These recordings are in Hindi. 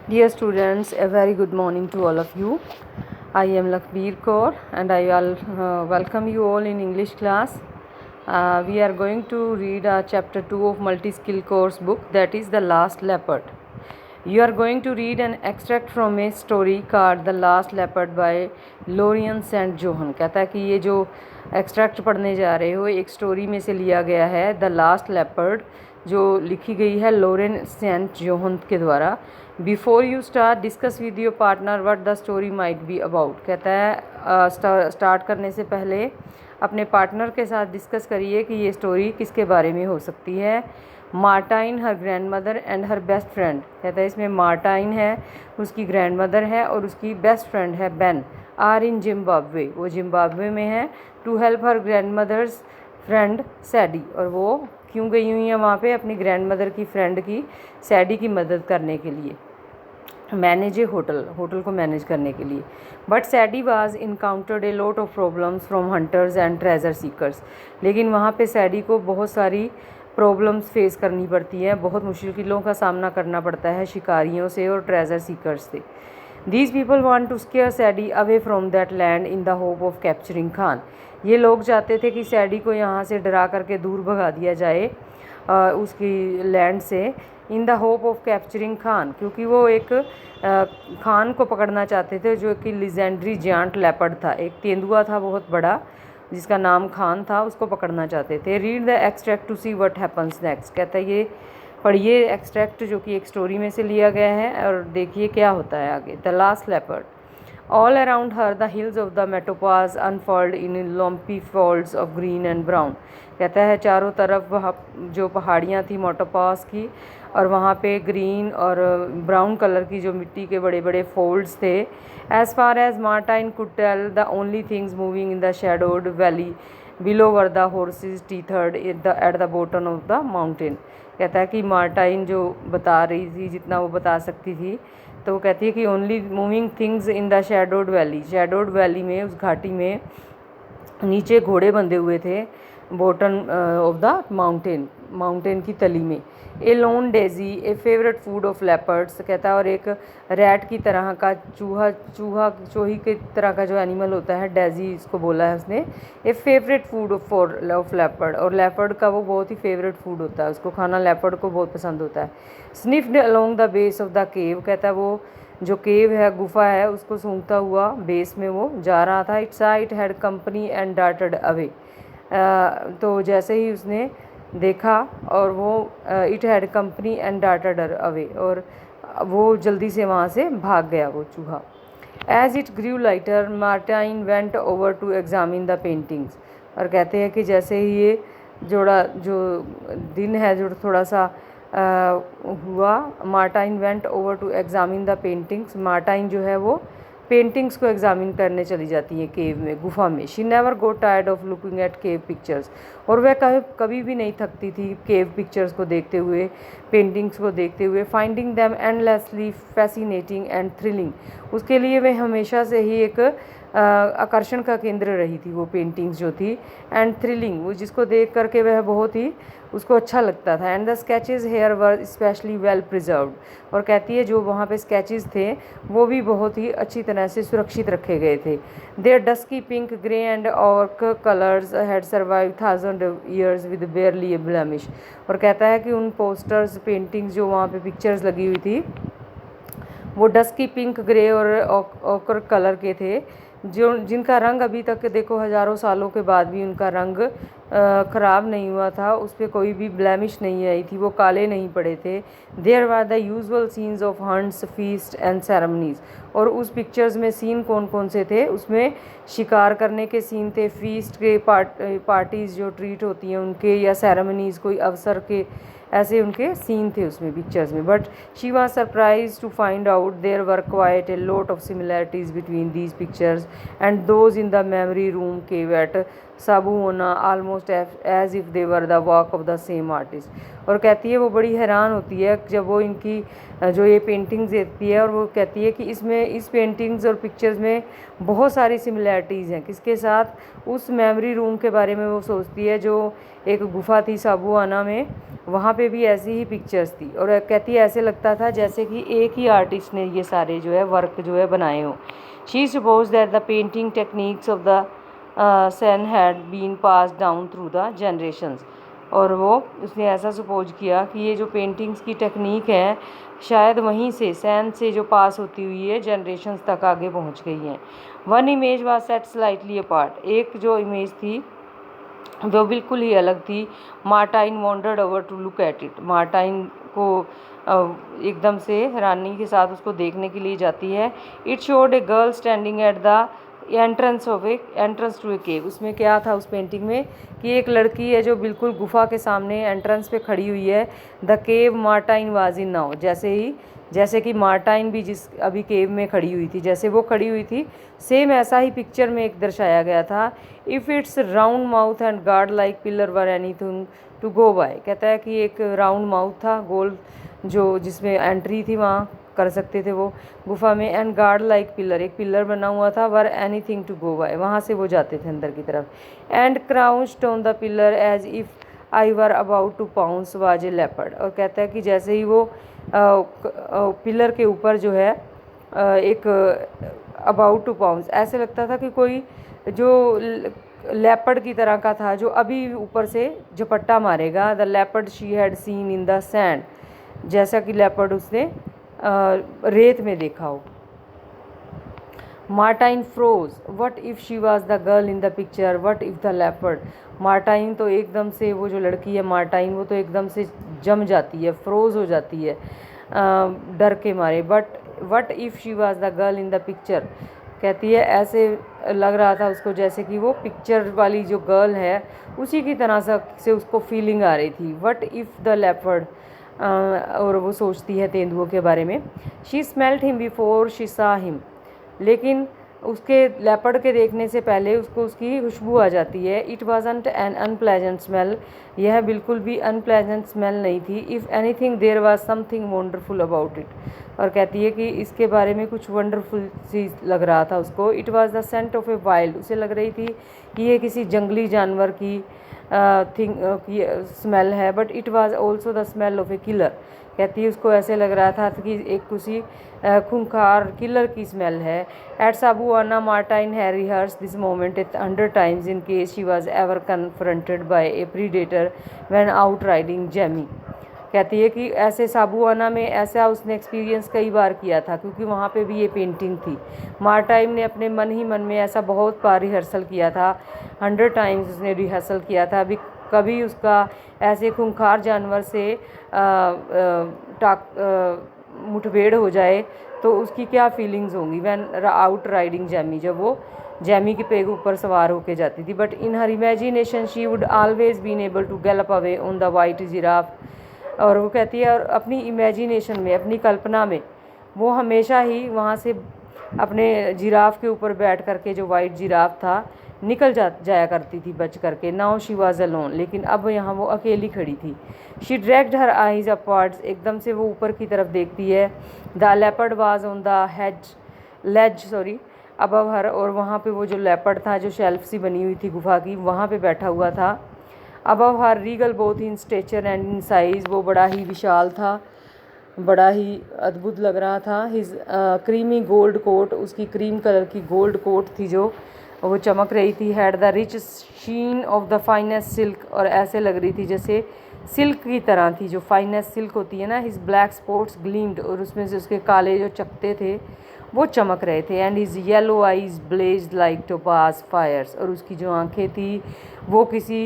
Dear students, a very good morning to all of you. I am Lakbir Kaur and I will welcome you all in English class. We are going to read chapter 2 of multi-skill course book, that is The Last Leopard. You are going to read an extract from a story called The Last Leopard by Lorien St. John. कहता है कि ये जो एक्सट्रैक्ट पढ़ने जा रहे हो एक स्टोरी में से लिया गया है, द लास्ट लेपर्ड, जो लिखी गई है लोरेन सेंट जोहन के द्वारा. Before you start discuss with your partner what the story might be about. कहता है स्टार्ट करने से पहले अपने पार्टनर के साथ डिस्कस करिए कि ये स्टोरी किसके बारे में हो सकती है. Martine, her grandmother and her best friend. कहता है इसमें मार्टाइन है, उसकी ग्रैंड मदर है और उसकी बेस्ट फ्रेंड है बेन. आर इन जिम्बाब्वे, वो जिम्बाब्वे में है. To help her grandmother's friend Sadie, और वो क्यों गई हुई है वहाँ पे अपनी ग्रैंड मदर की फ्रेंड की सैडी की मदद करने के लिए. मैनेज ए होटल को मैनेज करने के लिए. But सैडी was encountered A lot of problems from hunters and treasure seekers. लेकिन वहाँ पे सैडी को बहुत सारी प्रॉब्लम्स फेस करनी पड़ती है, बहुत मुश्किलों का सामना करना पड़ता है शिकारियों से और ट्रेजर सीकर्स से. These people want to scare Sadie away from that land in the hope of capturing Khan. ये लोग चाहते थे कि सैडी को यहाँ से डरा करके दूर भगा दिया जाए उसकी लैंड से, इन the hope of capturing Khan, क्योंकि वो एक खान को पकड़ना चाहते थे जो कि लिजेंडरी जायंट लेपर्ड था, एक तेंदुआ था बहुत बड़ा जिसका नाम खान था, उसको पकड़ना चाहते थे. Read the extract to see what happens next. कहता है ये पढ़िए एक्सट्रैक्ट जो कि एक स्टोरी में से लिया गया है और देखिए क्या होता है आगे. The last leopard. All around her the hills of the Metopause unfurled in lumpy folds of green and brown. कहता है चारों तरफ जो पहाड़ियाँ थी मोटोपास की और वहाँ पे ग्रीन और ब्राउन कलर की जो मिट्टी के बड़े बड़े फोल्ड्स थे. As far as Martine could tell, the only things moving in the shadowed valley below were the horses tethered at the bottom of the mountain. कहता है कि मार्टाइन जो बता रही थी, जितना वो बता सकती थी, तो वो कहती है कि only moving things in the shadowed valley में, उस घाटी में नीचे घोड़े बंधे हुए थे बॉटम ऑफ द माउंटेन की तली में. A lone dassie, a favourite food of leopards. कहता है और एक रैट की तरह का चूही की तरह का जो एनिमल होता है, डेजी इसको बोला है उसने. ए फेवरेट फूड ऑफ लेपर्ड, और लेपर्ड का वो बहुत ही फेवरेट फूड होता है, उसको खाना लेपर्ड को बहुत पसंद होता है. Sniffed along the base of the cave. कहता है वो जो केव है, गुफा है, उसको सूंघता हुआ बेस में वो जा रहा था. It had company and darted away. तो जैसे ही उसने देखा और वो it had company and darted away, और वो जल्दी से वहाँ से भाग गया वो चूहा. As it grew lighter Martine went over to examine the paintings. और कहते हैं कि जैसे ही ये जो दिन है जो थोड़ा सा हुआ, Martine went over to examine the paintings. Martine जो है वो पेंटिंग्स को एग्जामिन करने चली जाती है केव में, गुफा में. She never go tired of looking at cave pictures. और वह कभी भी नहीं थकती थी केव पिक्चर्स को देखते हुए, पेंटिंग्स को देखते हुए. Finding them endlessly fascinating and thrilling. उसके लिए वह हमेशा से ही एक आकर्षण का केंद्र रही थी वो पेंटिंग्स जो थी. एंड थ्रिलिंग, वो जिसको देख करके वह बहुत ही उसको अच्छा लगता था. And the sketches here were specially well preserved. और कहती है जो वहाँ पे स्केचेस थे वो भी बहुत ही अच्छी तरह से सुरक्षित रखे गए थे. Their dusky pink, grey and ऑर्क colours had survive 1000 years with barely a blemish. और कहता है कि उन पोस्टर्स, पेंटिंग्स जो वहाँ पे पिक्चर्स लगी हुई थी वो डस्की पिंक, ग्रे और ऑकर कलर के थे, जिनका रंग अभी तक देखो हज़ारों सालों के बाद भी उनका रंग ख़राब नहीं हुआ था, उस पर कोई भी ब्लेमिश नहीं आई थी, वो काले नहीं पड़े थे. There were the usual scenes of hunts, feast and ceremonies. और उस पिक्चर्स में सीन कौन कौन से थे, उसमें शिकार करने के सीन थे, फीस्ट के पार्टीज़ जो ट्रीट होती हैं उनके, या सेरेमनीज़ कोई अवसर के, ऐसे उनके सीन थे उसमें पिक्चर्स में. But she was surprise to find out there were quite a lot of similarities between these pictures and those in the memory room cave at Sawubona almost as if they were the work of the same artist. और कहती है वो बड़ी हैरान होती है जब वो इनकी जो ये पेंटिंग्स देखती है, और वो कहती है कि इसमें इस पेंटिंग्स और पिक्चर्स में बहुत सारी सिमिलैरिटीज़ हैं। किसके साथ? उस मेमोरी रूम के बारे में वो सोचती है जो एक गुफा थी साबुआना में, वहाँ पे भी ऐसी ही पिक्चर्स थी। और कहती है ऐसे लगता था जैसे कि एक ही आर्टिस्ट ने ये सारे जो है वर्क जो है बनाए हों। She suppose that the painting techniques of the San had been pass down through the generations. और वो उसने ऐसा सपोज किया कि ये जो पेंटिंग्स की टेक्निक है शायद वहीं से सैन से जो पास होती हुई है जनरेशंस तक आगे पहुंच गई हैं। One image was set slightly apart. एक जो इमेज थी वो बिल्कुल ही अलग थी। Martine wandered over to look at it. Martine को एकदम से हैरानी के साथ उसको देखने के लिए जाती है। It showed a girl standing at the entrance to a cave. उसमें क्या था उस पेंटिंग में कि एक लड़की है जो बिल्कुल गुफा के सामने एंट्रेंस पे खड़ी हुई है। The cave Martine was in now. जैसे कि मार्टाइन भी जिस अभी केव में खड़ी हुई थी, जैसे वो खड़ी हुई थी, सेम ऐसा ही पिक्चर में एक दर्शाया गया था। If its round mouth and guard like pillar were anything to go by. कहता है कि एक राउंड माउथ था, गोल जो जिसमें एंट्री थी वहाँ कर सकते थे वो गुफा में, एंड गार्ड लाइक पिलर, एक पिलर बना हुआ था, were anything to go by, वहाँ से वो जाते थे अंदर की तरफ। And crouched on the pillar as if I were about to pounce was a leopard. और कहता है कि जैसे ही वो पिलर के ऊपर जो है एक अबाउट टू पाउंस, ऐसे लगता था कि कोई जो लेपर्ड की तरह का था जो अभी ऊपर से झपट्टा मारेगा। The leopard she had seen in the sand, जैसा कि लेपर्ड उसने रेत में देखा हो। Martine froze. What if she was the girl in the picture, what if the leopard. Martine तो एकदम से, वो जो लड़की है मार्टाइन, वो तो एकदम से जम जाती है, फ्रोज हो जाती है डर के मारे। But what if she was the girl in the picture. कहती है ऐसे लग रहा था उसको जैसे कि वो पिक्चर वाली जो गर्ल है उसी की तरह से उसको फीलिंग आ रही थी। What if the leopard. और वो सोचती है तेंदुओं के बारे में। She smelled him before she सा हिम। लेकिन उसके लेपर्ड के देखने से पहले उसको उसकी खुशबू आ जाती है। It wasn't an unpleasant smell. यह बिल्कुल भी अनप्लेजेंट स्मेल नहीं थी। If anything there was something wonderful about it. और कहती है कि इसके बारे में कुछ वंडरफुल चीज़ लग रहा था उसको। It was the scent of a wild. उसे लग रही थी कि ये किसी जंगली जानवर की स्मेल है। But it was also the smell of a killer. कहती है उसको ऐसे लग रहा था कि एक किसी खूंखार किलर की स्मेल है। At Sawubona Martine have rehearse this moment 100 times in case she was ever confronted by a predator when out riding Jemmy. कहती है कि ऐसे साबुआना में ऐसा उसने एक्सपीरियंस कई बार किया था क्योंकि वहाँ पे भी ये पेंटिंग थी। मार्टाइन ने अपने मन ही मन में ऐसा बहुत बार रिहर्सल किया था, 100 टाइम्स उसने रिहर्सल किया था। अभी कभी उसका ऐसे खूंखार जानवर से मुठभेड़ हो जाए तो उसकी क्या फीलिंग्स होंगी। वैन आउट राइडिंग जैमी, जब वो जैमी के पेग ऊपर सवार होके जाती थी। But in her imagination she would always been able to gallop away on the white giraffe. और वो कहती है और अपनी इमेजिनेशन में, अपनी कल्पना में वो हमेशा ही वहाँ से अपने जिराफ के ऊपर बैठ करके, जो वाइट जिराफ था, निकल जाया करती थी बच करके। Now she was alone. लेकिन अब यहाँ वो अकेली खड़ी थी। She dragged her eyes upwards. एकदम से वो ऊपर की तरफ देखती है। The leopard was on the ledge above हर। और वहाँ पे वो जो लेपर्ड था, जो शेल्फ सी बनी हुई थी गुफा की, वहाँ पे बैठा हुआ था। Above her regal both in stature and in size. वो बड़ा ही विशाल था, बड़ा ही अद्भुत लग रहा था। हिज क्रीमी गोल्ड कोट, उसकी क्रीम कलर की गोल्ड कोट थी जो वो चमक रही थी। Had the rich sheen of the finest silk. और ऐसे लग रही थी जैसे सिल्क की तरह थी, जो फाइनेस्ट सिल्क होती है ना। His black spots gleamed. और उसमें से उसके काले जो चकते थे वो चमक रहे थे। And his yellow eyes blazed like topaz fires. और उसकी जो आंखें थी वो किसी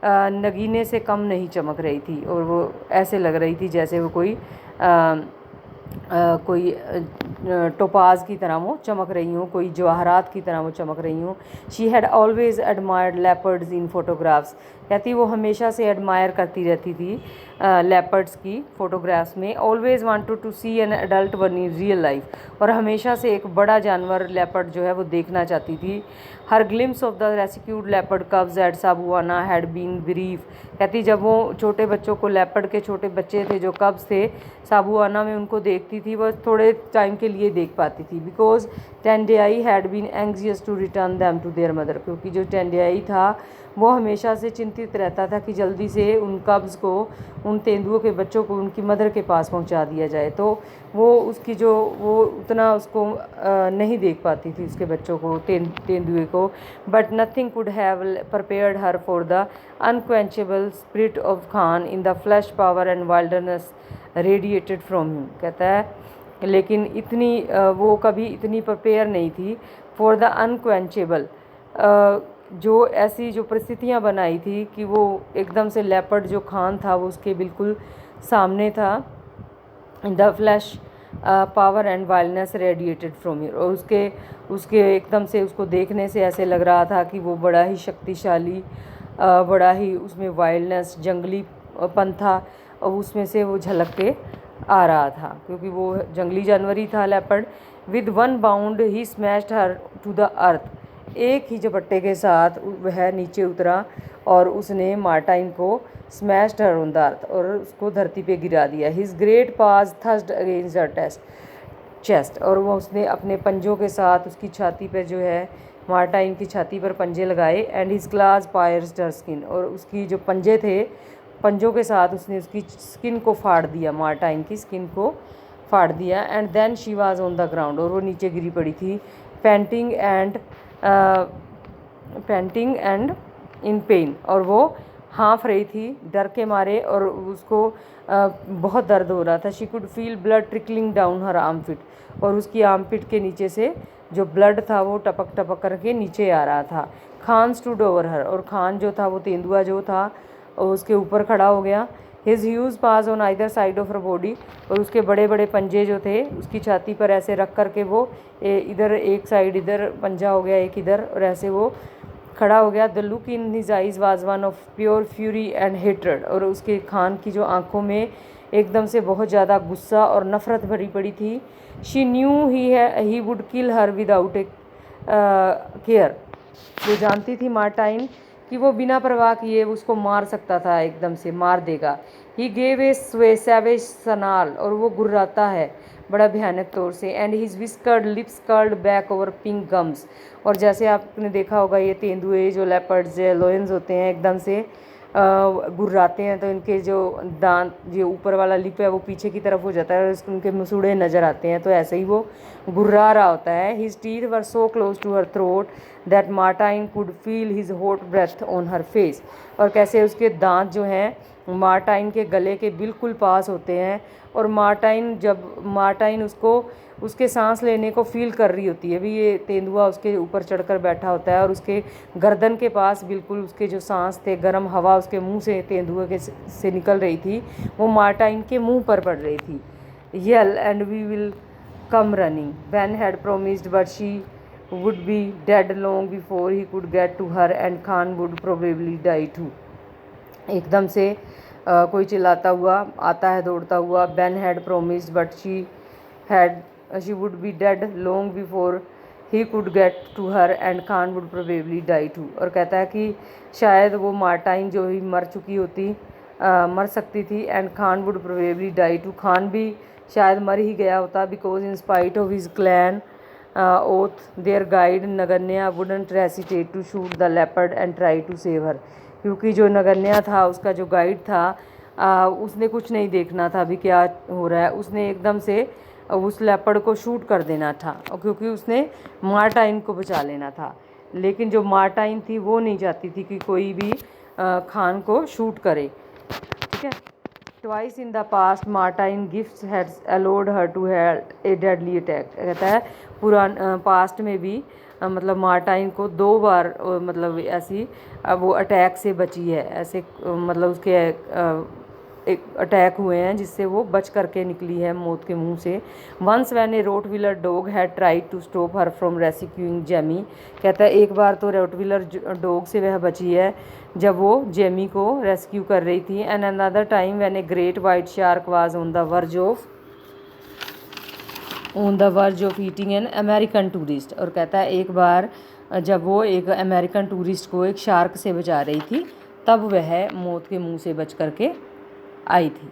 नगीने से कम नहीं चमक रही थी। और वो ऐसे लग रही थी जैसे वो कोई कोई टोपाज की तरह वो चमक रही हूँ, कोई जवाहरात की तरह वो चमक रही हूँ। She had always admired leopards in photographs, कहती वो हमेशा से एडमायर करती रहती थी लेपर्ड्स की फ़ोटोग्राफ्स में। Always wanted to see an adult one in real life, और हमेशा से एक बड़ा जानवर लेपर्ड जो है वो देखना चाहती थी। Her glimpse of the rescued leopard cubs at Sawubona had been brief, कहती जब वो छोटे बच्चों को, लेपर्ड के छोटे बच्चे थे जो कब्स थे, साबुआना में उनको देखती थी, वह थोड़े टाइम के लिए देख पाती थी। Because Tendai had been anxious to return them to their mother, क्योंकि जो टेंडेई था वो हमेशा से चिंतित रहता था कि जल्दी से उन कब्ज़ को, उन तेंदुओं के बच्चों को उनकी मदर के पास पहुंचा दिया जाए। तो वो उसकी जो वो उतना उसको नहीं देख पाती थी उसके बच्चों को, तेंदुए को। But nothing could have prepared her for the unquenchable spirit of Khan in the flesh power and wildness radiated from him, कहता है लेकिन इतनी वो कभी इतनी प्रिपेयर नहीं थी फॉर द अनक्वेंचेबल, जो ऐसी जो परिस्थितियाँ बनाई थी कि वो एकदम से लेपर्ड जो खान था वो उसके बिल्कुल सामने था। The flesh power and wildness radiated from here, और उसके एकदम से उसको देखने से ऐसे लग रहा था कि वो बड़ा ही शक्तिशाली, बड़ा ही उसमें वाइल्डनेस, जंगली पन था, और उसमें से वो झलक के आ रहा था क्योंकि वो जंगली जानवर ही था leopard. With one bound he smashed her to the earth, एक ही झपट्टे के साथ वह नीचे उतरा और उसने मार्टाइन को smashed her on the earth, और उसको धरती पे गिरा दिया। हिज ग्रेट पाज थस्ड अगेंस्ट हर चेस्ट, और वो उसने अपने पंजों के साथ उसकी छाती पर जो है, मार्टाइन की छाती पर पंजे लगाए। And his claws pierced her skin, और उसकी जो पंजे थे, पंजों के साथ उसने उसकी स्किन को फाड़ दिया, मार्टाइन की स्किन को फाड़ दिया। And then she was on the ground, और वो नीचे गिरी पड़ी थी। पेंटिंग एंड इन पेन, और वो हाँफ रही थी डर के मारे, और उसको बहुत दर्द हो रहा था। She could feel blood trickling down her armpit, और उसकी आर्मपिट के नीचे से जो ब्लड था वो टपक टपक करके नीचे आ रहा था। खान स्टूड ओवर हर, और खान जो था वो तेंदुआ जो था और उसके ऊपर खड़ा हो गया। His huge pass on either side of her body, और उसके बड़े बड़े पंजे जो थे उसकी छाती पर ऐसे रख करके वो इधर एक साइड, इधर पंजा हो गया एक इधर, और ऐसे वो खड़ा हो गया। The look in his ice was one of pure fury and hatred, और उसके खान की जो आंखों में एकदम से बहुत ज़्यादा गुस्सा और नफ़रत भरी पड़ी थी। She knew he would kill her without A care, वो जानती थी मार्टाइन कि वो बिना परवाह किए उसको मार सकता था, एकदम से मार देगा। ही गेव ए सैवेज सनाल, और वो गुर्राता है बड़ा भयानक तौर से। And his whiskered lips curled back over pink gums, और जैसे आपने देखा होगा ये तेंदुए जो लेपर्ड्स लोयंस होते हैं एकदम से गुर्राते हैं, तो इनके जो दांत, जो ऊपर वाला लिप है वो पीछे की तरफ हो जाता है और उनके मसूड़े नज़र आते हैं, तो ऐसे ही वो गुर्रा रहा होता है। His teeth were so close to her throat that Martine could feel his hot breath on her face, और कैसे उसके दांत जो हैं मार्टाइन के गले के बिल्कुल पास होते हैं, और मार्टाइन उसको उसके सांस लेने को फील कर रही होती है, भी ये तेंदुआ उसके ऊपर चढ़कर बैठा होता है, और उसके गर्दन के पास बिल्कुल उसके जो सांस थे, गर्म हवा उसके मुंह से, तेंदुए के से निकल रही थी, वो मार्टाइन के मुंह पर पड़ रही थी। Yell and we will come running, Ben had promised, but she would be dead long before he could get to her, and Khan would probably die too. एकदम से कोई चिल्लाता हुआ आता है दौड़ता हुआ। Ben had promised but she would be dead long before he could get to her, and Khan would probably die too, और कहता है कि शायद वो मार्टाइन जो ही मर चुकी होती, मर सकती थी, and Khan would probably die too, Khan भी शायद मर ही गया होता। Because in spite of his clan oath their guide Nganya wouldn't hesitate to shoot the leopard and try to save her, क्योंकि जो नगन्या था उसका जो गाइड था, उसने कुछ नहीं देखना था अभी क्या हो रहा है, उसने एकदम से उस लेपर्ड को शूट कर देना था, और क्योंकि उसने मार्टाइन को बचा लेना था। लेकिन जो मार्टाइन थी वो नहीं चाहती थी कि कोई भी खान को शूट करे, ठीक है। Twice in the past Martine gifts had allowed her to have a deadly attack, कहता है पास्ट में भी मतलब मार्टाइन को 2 बार मतलब ऐसी वो अटैक से बची है, ऐसे मतलब उसके एक अटैक हुए हैं जिससे वो बच करके निकली है मौत के मुंह से। Once when a Rottweiler dog had tried to stop her from rescuing Jamie, कहता है एक बार तो रोटविलर डॉग से वह बची है जब वो जेमी को रेस्क्यू कर रही थी। And another time when a great white shark was on the verge of eating an American tourist, और कहता है एक बार जब वो एक अमेरिकन टूरिस्ट को एक शार्क से बचा रही थी तब वह मौत के मुंह से बच करके आई थी।